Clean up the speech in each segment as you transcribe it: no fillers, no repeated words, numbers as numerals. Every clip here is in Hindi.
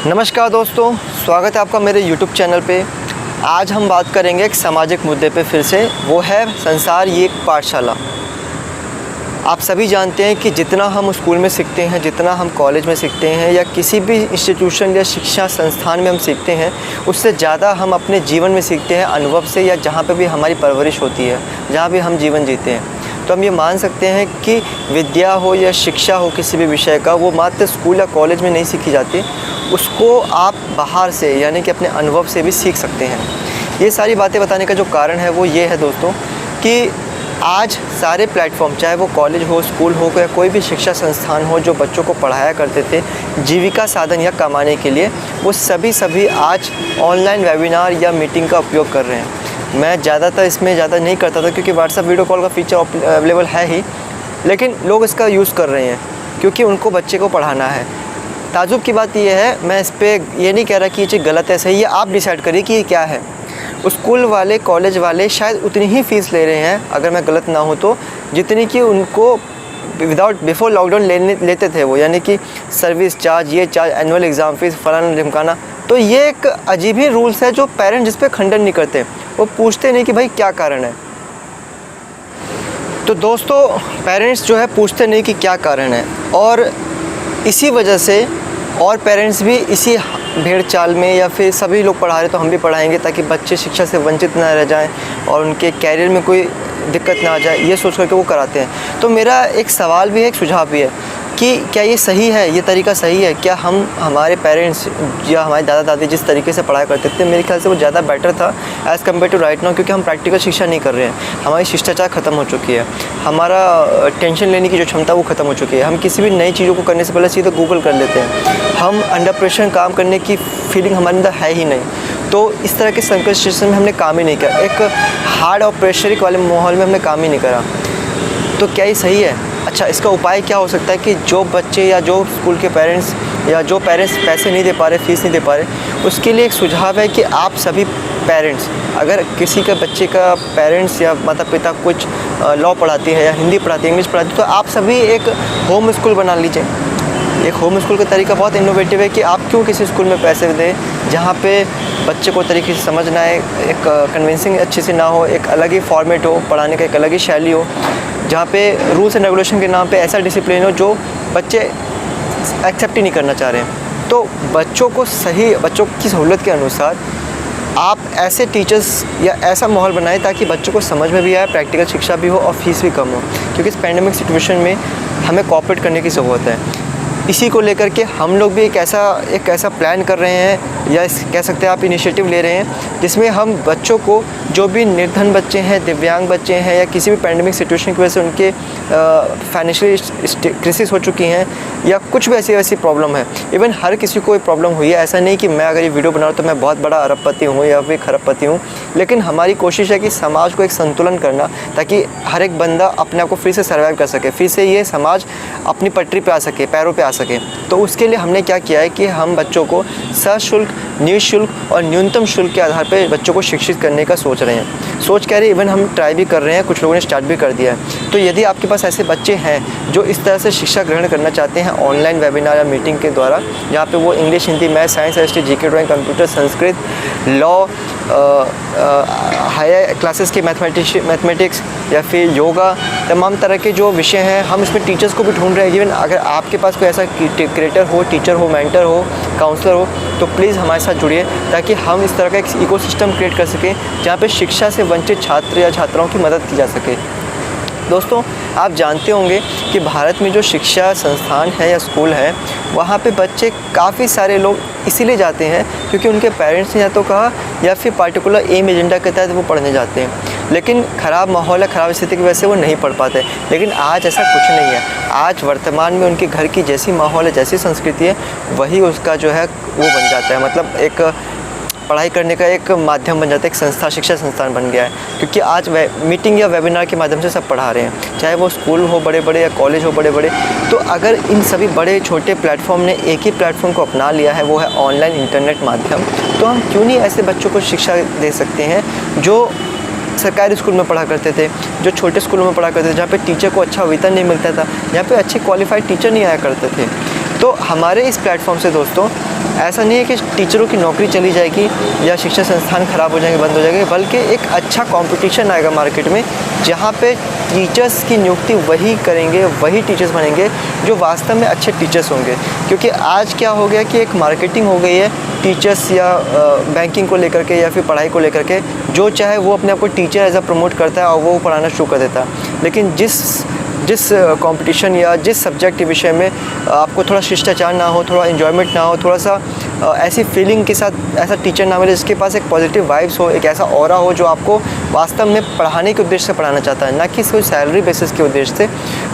नमस्कार दोस्तों, स्वागत है आपका मेरे YouTube चैनल पे। आज हम बात करेंगे एक सामाजिक मुद्दे पे फिर से, वो है संसार ये एक पाठशाला। आप सभी जानते हैं कि जितना हम स्कूल में सीखते हैं, जितना हम कॉलेज में सीखते हैं या किसी भी इंस्टीट्यूशन या शिक्षा संस्थान में हम सीखते हैं, उससे ज़्यादा हम अपने जीवन में सीखते हैं अनुभव से, या जहाँ पे भी हमारी परवरिश होती है, जहाँ भी हम जीवन जीते हैं। तो हम ये मान सकते हैं कि विद्या हो या शिक्षा हो किसी भी विषय का, वो मात्र स्कूल या कॉलेज में नहीं सीखी जाती, उसको आप बाहर से यानी कि अपने अनुभव से भी सीख सकते हैं। ये सारी बातें बताने का जो कारण है वो ये है दोस्तों कि आज सारे प्लेटफॉर्म, चाहे वो कॉलेज हो, स्कूल हो या कोई भी शिक्षा संस्थान हो, जो बच्चों को पढ़ाया करते थे जीविका साधन या कमाने के लिए, वो सभी आज ऑनलाइन वेबिनार या मीटिंग का उपयोग कर रहे हैं। मैं ज़्यादातर इसमें ज़्यादा नहीं करता था क्योंकि व्हाट्सएप वीडियो कॉल का फीचर अवेलेबल है ही, लेकिन लोग इसका यूज़ कर रहे हैं क्योंकि उनको बच्चे को पढ़ाना है। ताजुब की बात यह है, मैं इस पर ये नहीं कह रहा कि ये चीज़ गलत है सही है, आप डिसाइड करिए कि ये क्या है। स्कूल वाले, कॉलेज वाले शायद उतनी ही फ़ीस ले रहे हैं, अगर मैं गलत ना हूँ तो, जितनी कि उनको बिफोर लॉकडाउन लेते थे वो, यानी कि सर्विस चार्ज, ये चार्ज, एनुअल एग्ज़ाम फ़ीस, फलाना ढिमकाना। तो ये एक अजीब ही रूल्स है जो पेरेंट्स जिस पे खंडन नहीं करते, वो पूछते नहीं कि भाई क्या कारण है। तो दोस्तों, पेरेंट्स जो है पूछते नहीं कि क्या कारण है, और इसी वजह से और पेरेंट्स भी इसी भेड़ चाल में, या फिर सभी लोग पढ़ा रहे तो हम भी पढ़ाएंगे ताकि बच्चे शिक्षा से वंचित ना रह जाएं और उनके कैरियर में कोई दिक्कत ना आ जाए, ये सोच करके वो कराते हैं। तो मेरा एक सवाल भी है, एक सुझाव भी है कि क्या ये सही है, ये तरीका सही है? क्या हमारे पेरेंट्स या हमारे दादा दादी जिस तरीके से पढ़ाया करते थे, मेरे ख्याल से वो ज़्यादा बेटर था as compared to right now, क्योंकि हम प्रैक्टिकल शिक्षा नहीं कर रहे हैं। हमारी शिष्टाचार ख़त्म हो चुकी है, हमारा टेंशन लेने की जो क्षमता वो ख़त्म हो चुकी है। हम किसी भी नई चीज़ों को करने से पहले सीधे गूगल कर लेते हैं। हम अंडर प्रेशर काम करने की फीलिंग हमारे अंदर है ही नहीं। तो इस तरह के संकट सिचुएशन में हमने काम ही नहीं किया, एक हार्ड और प्रेशरिक वाले माहौल में हमने काम ही नहीं करा। तो क्या ये सही है? अच्छा, इसका उपाय क्या हो सकता है कि जो बच्चे या जो स्कूल के पेरेंट्स या जो पेरेंट्स पैसे नहीं दे पा रहे, फीस नहीं दे पा रहे, उसके लिए एक सुझाव है कि आप सभी पेरेंट्स, अगर किसी का बच्चे का पेरेंट्स या माता पिता कुछ लॉ पढ़ाती है या हिंदी पढ़ाती है, इंग्लिश पढ़ाती है, तो आप सभी एक होम स्कूल बना लीजिए। एक होम स्कूल का तरीका बहुत इनोवेटिव है कि आप क्यों किसी स्कूल में पैसे दें जहाँ पे बच्चे को तरीके से समझ ना आए, एक कन्विंसिंग अच्छी सी ना हो, एक अलग ही फॉर्मेट हो पढ़ाने का, एक अलग ही शैली हो, जहाँ पे रूल्स एंड रेगुलेशन के नाम पे ऐसा डिसिप्लिन हो जो बच्चे एक्सेप्ट ही नहीं करना चाह रहे हैं। तो बच्चों की सहूलत के अनुसार आप ऐसे टीचर्स या ऐसा माहौल बनाएं ताकि बच्चों को समझ में भी आए, प्रैक्टिकल शिक्षा भी हो और फीस भी कम हो, क्योंकि इस पैंडेमिक सिचुएशन में हमें कोऑपरेट करने की ज़रूरत है। इसी को लेकर के हम लोग भी एक ऐसा प्लान कर रहे हैं, या कह सकते हैं आप इनिशिएटिव ले रहे हैं, जिसमें हम बच्चों को, जो भी निर्धन बच्चे हैं, दिव्यांग बच्चे हैं, या किसी भी पैंडेमिक सिचुएशन की वजह से उनके फाइनेंशियली क्राइसिस हो चुकी हैं, या कुछ भी ऐसी प्रॉब्लम है, इवन हर किसी को कोई प्रॉब्लम हुई है। ऐसा नहीं कि मैं अगर ये वीडियो बना रहा हूँ तो मैं बहुत बड़ा अरबपति हूँ या फिर खरबपति हूँ, लेकिन हमारी कोशिश है कि समाज को एक संतुलन करना, ताकि हर एक बंदा अपने आप को फिर से सर्वाइव कर सके, फिर से ये समाज अपनी पटरी पे आ सके, पैरों पे आ सके। तो उसके लिए हमने क्या किया है कि हम बच्चों को सशुल्क, निःशुल्क और न्यूनतम शुल्क के आधार पर बच्चों को शिक्षित करने का सोच रहे हैं। सोच कह रहे इवन हम ट्राई भी कर रहे हैं, कुछ लोगों ने स्टार्ट भी कर दिया है। तो यदि आपके पास ऐसे बच्चे हैं जो इस तरह से शिक्षा ग्रहण करना चाहते हैं ऑनलाइन वेबिनार या मीटिंग के द्वारा, जहाँ पे वो English, Hindi, math, science, history, GK, drawing, computer, Sanskrit, law, higher classes के मैथमेटिक्स या फिर योगा, तमाम तरह के जो विषय हैं, हम इसमें टीचर्स को भी ढूंढ रहे हैं। इवन अगर आपके पास कोई ऐसा क्रिएटर हो, टीचर हो, मेंटर हो, काउंसलर हो, तो प्लीज़ हमारे साथ जुड़िए, ताकि हम इस तरह का एक इकोसिस्टम क्रिएट कर सकें जहाँ पे शिक्षा से वंचित छात्र या छात्राओं की मदद की जा सके। दोस्तों, आप जानते होंगे कि भारत में जो शिक्षा संस्थान है या स्कूल है, वहाँ पे बच्चे काफ़ी सारे लोग इसीलिए जाते हैं क्योंकि उनके पेरेंट्स ने या तो कहा, या फिर पार्टिकुलर एम एजेंडा के तहत वो पढ़ने जाते हैं। लेकिन ख़राब माहौल है, ख़राब स्थिति की वजह से वो नहीं पढ़ पाते। लेकिन आज ऐसा कुछ नहीं है। आज वर्तमान में उनके घर की जैसी माहौल है, जैसी संस्कृति है, वही उसका जो है वो बन जाता है, मतलब एक पढ़ाई करने का एक माध्यम बन जाता है, एक संस्था, शिक्षा संस्थान बन गया है। क्योंकि आज मीटिंग या वेबिनार के माध्यम से सब पढ़ा रहे हैं, चाहे वो स्कूल हो बड़े बड़े या कॉलेज हो बड़े बड़े। तो अगर इन सभी बड़े छोटे प्लेटफॉर्म ने एक ही प्लेटफॉर्म को अपना लिया है, वो है ऑनलाइन इंटरनेट माध्यम, तो हम क्यों नहीं ऐसे बच्चों को शिक्षा दे सकते हैं जो सरकारी स्कूल में पढ़ा करते थे, जो छोटे स्कूलों में पढ़ा करते थे, जहाँ पे टीचर को अच्छा वेतन नहीं मिलता था, जहाँ पे अच्छे क्वालिफाइड टीचर नहीं आया करते थे। तो हमारे इस प्लेटफॉर्म से दोस्तों ऐसा नहीं है कि टीचरों की नौकरी चली जाएगी या शिक्षा संस्थान ख़राब हो जाएंगे, बंद हो जाएंगे, बल्कि एक अच्छा कंपटीशन आएगा मार्केट में, जहाँ पे टीचर्स की नियुक्ति वही करेंगे, वही टीचर्स बनेंगे जो वास्तव में अच्छे टीचर्स होंगे। क्योंकि आज क्या हो गया कि एक मार्केटिंग हो गई है टीचर्स या बैंकिंग को लेकर के या फिर पढ़ाई को लेकर के, जो चाहे वो अपने आप को टीचर एज अ प्रमोट करता है और वो पढ़ाना शुरू कर देता है। लेकिन जिस कंपटीशन या जिस सब्जेक्ट के विषय में आपको थोड़ा शिष्टाचार ना हो, थोड़ा इन्जॉयमेंट ना हो, थोड़ा सा ऐसी फीलिंग के साथ ऐसा टीचर ना मिले जिसके पास एक पॉजिटिव वाइब्स हो, एक ऐसा ऑरा हो जो आपको वास्तव में पढ़ाने के उद्देश्य से पढ़ाना चाहता है, ना कि कोई सैलरी बेसिस के उद्देश्य से,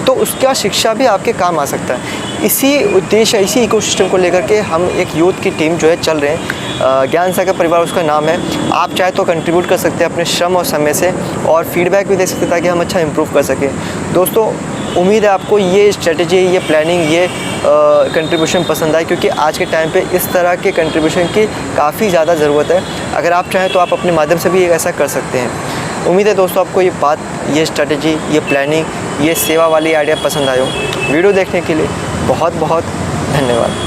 तो उसका शिक्षा भी आपके काम आ सकता है। इसी उद्देश्य, इसी इकोसिस्टम को लेकर के हम एक यूथ की टीम जो है चल रहे हैं। ज्ञान सागर परिवार उसका नाम है। आप चाहे तो कंट्रीब्यूट कर सकते हैं अपने श्रम और समय से, और फीडबैक भी दे सकते हैं ताकि हम अच्छा इम्प्रूव कर सकें। दोस्तों, उम्मीद है आपको ये स्ट्रेटजी, ये प्लानिंग, ये कंट्रीब्यूशन पसंद आए, क्योंकि आज के टाइम पे इस तरह के कंट्रीब्यूशन की काफ़ी ज़्यादा ज़रूरत है। अगर आप चाहें तो आप अपने माध्यम से भी ऐसा कर सकते हैं। उम्मीद है दोस्तों आपको ये बात, ये स्ट्रेटजी, ये प्लानिंग, ये सेवा वाली आइडिया पसंद आए हो। वीडियो देखने के लिए बहुत बहुत धन्यवाद।